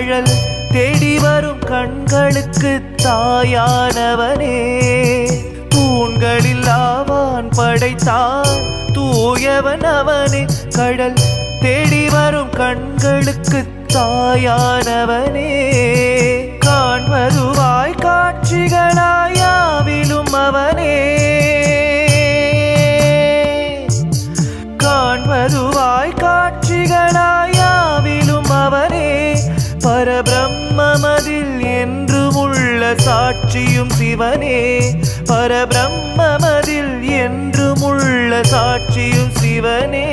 கழல் தேடி வரும் கண்களுக்கு தாயானவனே தூண்களில் ஆவான் படைத்தான் தூயவன் அவனே கடல் தேடி வரும் கண்களுக்கு தாயானவனே காண்பதுவாய் காட்சிகளாயாவிலும் அவனே காண்பதுவாய் காட்சிகளாயாவிலும் அவனே பரபிரம்மமதில் என்றும் உள்ள சாட்சியும் சிவனே பரபிரம்மமதில் என்றும் உள்ள சாட்சியும் சிவனே